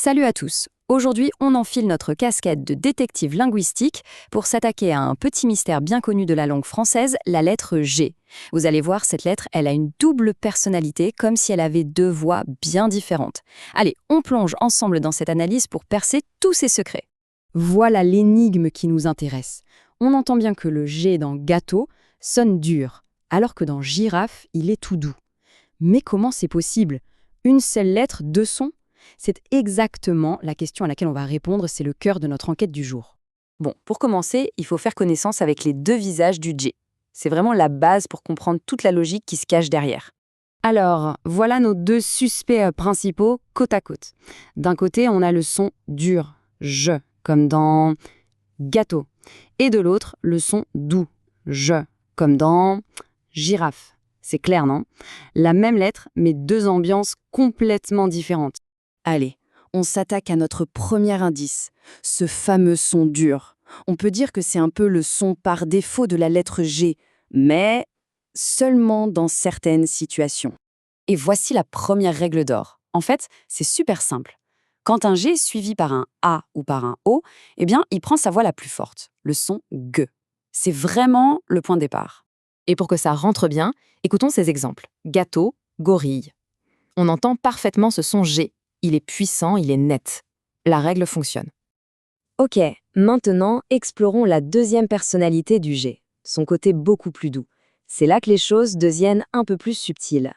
Salut à tous. Aujourd'hui, on enfile notre casquette de détective linguistique pour s'attaquer à un petit mystère bien connu de la langue française, la lettre G. Vous allez voir, cette lettre, elle a une double personnalité, comme si elle avait deux voix bien différentes. Allez, on plonge ensemble dans cette analyse pour percer tous ses secrets. Voilà l'énigme qui nous intéresse. On entend bien que le G dans gâteau sonne dur, alors que dans girafe, il est tout doux. Mais comment c'est possible? Une seule lettre, deux sons? C'est exactement la question à laquelle on va répondre, c'est le cœur de notre enquête du jour. Bon, pour commencer, il faut faire connaissance avec les deux visages du J. C'est vraiment la base pour comprendre toute la logique qui se cache derrière. Alors, voilà nos deux suspects principaux côte à côte. D'un côté, on a le son dur, je, comme dans gâteau. Et de l'autre, le son doux, je, comme dans girafe. C'est clair, non? La même lettre, mais deux ambiances complètement différentes. Allez, on s'attaque à notre premier indice, ce fameux son dur. On peut dire que c'est un peu le son par défaut de la lettre G, mais seulement dans certaines situations. Et voici la première règle d'or. En fait, c'est super simple. Quand un G est suivi par un A ou par un O, eh bien, il prend sa voix la plus forte, le son G. C'est vraiment le point de départ. Et pour que ça rentre bien, écoutons ces exemples. Gâteau, gorille. On entend parfaitement ce son G. Il est puissant, il est net. La règle fonctionne. Ok, maintenant, explorons la deuxième personnalité du G, son côté beaucoup plus doux. C'est là que les choses deviennent un peu plus subtiles.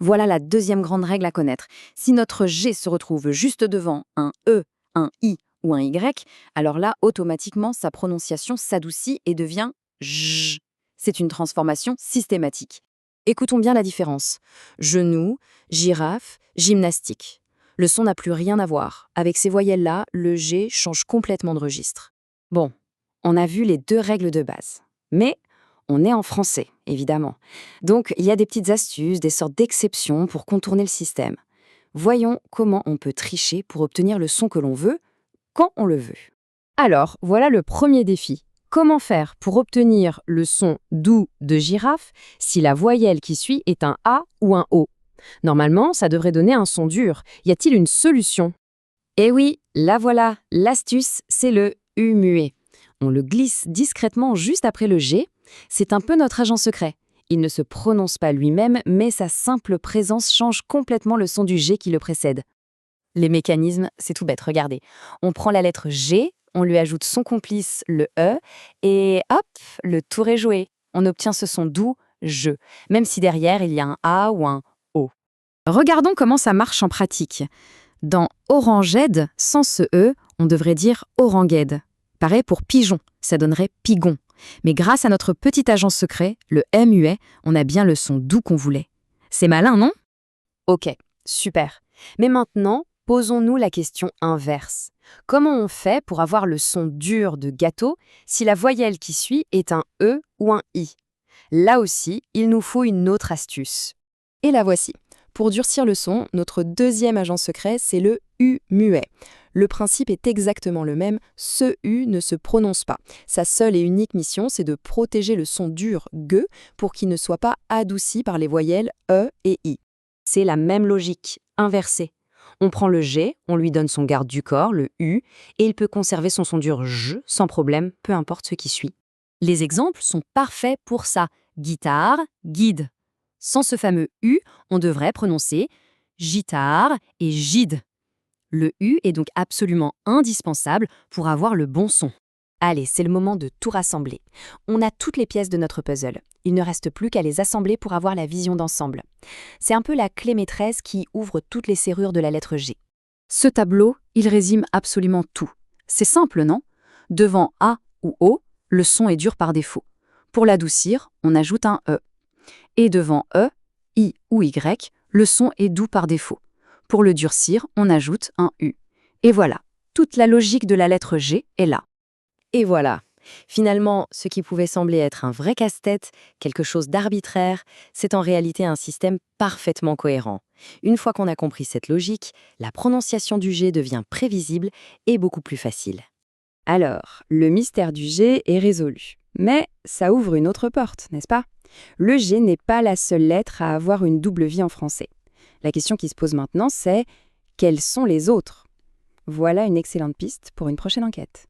Voilà la deuxième grande règle à connaître. Si notre G se retrouve juste devant un E, un I ou un Y, alors là, automatiquement, sa prononciation s'adoucit et devient J. C'est une transformation systématique. Écoutons bien la différence. Genou, girafe, gymnastique. Le son n'a plus rien à voir. Avec ces voyelles-là, le G change complètement de registre. Bon, on a vu les deux règles de base. Mais on est en français, évidemment. Donc, il y a des petites astuces, des sortes d'exceptions pour contourner le système. Voyons comment on peut tricher pour obtenir le son que l'on veut, quand on le veut. Alors, voilà le premier défi. Comment faire pour obtenir le son doux de girafe si la voyelle qui suit est un A ou un O? Normalement, ça devrait donner un son dur. Y a-t-il une solution? Eh oui, la voilà. L'astuce, c'est le U muet. On le glisse discrètement juste après le G. C'est un peu notre agent secret. Il ne se prononce pas lui-même, mais sa simple présence change complètement le son du G qui le précède. Les mécanismes, c'est tout bête, regardez. On prend la lettre G, on lui ajoute son complice, le E, et hop, le tour est joué. On obtient ce son doux, je, même si derrière il y a un A ou un O. Regardons comment ça marche en pratique. Dans oranged, sans ce E, on devrait dire orangued. Pareil pour pigeon, ça donnerait pigon. Mais grâce à notre petit agent secret, le M muet, on a bien le son doux qu'on voulait. C'est malin, non? Ok, super. Mais maintenant, posons-nous la question inverse. Comment on fait pour avoir le son dur de gâteau si la voyelle qui suit est un E ou un I? Là aussi, il nous faut une autre astuce. Et la voici. Pour durcir le son, notre deuxième agent secret, c'est le U muet. Le principe est exactement le même, ce U ne se prononce pas. Sa seule et unique mission, c'est de protéger le son dur G pour qu'il ne soit pas adouci par les voyelles E et I. C'est la même logique, inversée. On prend le G, on lui donne son garde du corps, le U, et il peut conserver son son dur J sans problème, peu importe ce qui suit. Les exemples sont parfaits pour ça. Guitare, guide. Sans ce fameux U, on devrait prononcer gitare et gide. Le U est donc absolument indispensable pour avoir le bon son. Allez, c'est le moment de tout rassembler. On a toutes les pièces de notre puzzle. Il ne reste plus qu'à les assembler pour avoir la vision d'ensemble. C'est un peu la clé maîtresse qui ouvre toutes les serrures de la lettre G. Ce tableau, il résume absolument tout. C'est simple, non? Devant A ou O, le son est dur par défaut. Pour l'adoucir, on ajoute un E. Et devant E, I ou Y, le son est doux par défaut. Pour le durcir, on ajoute un U. Et voilà, toute la logique de la lettre G est là. Et voilà, finalement, ce qui pouvait sembler être un vrai casse-tête, quelque chose d'arbitraire, c'est en réalité un système parfaitement cohérent. Une fois qu'on a compris cette logique, la prononciation du G devient prévisible et beaucoup plus facile. Alors, le mystère du G est résolu. Mais ça ouvre une autre porte, n'est-ce pas? Le G n'est pas la seule lettre à avoir une double vie en français. La question qui se pose maintenant, c'est quelles sont les autres? Voilà une excellente piste pour une prochaine enquête.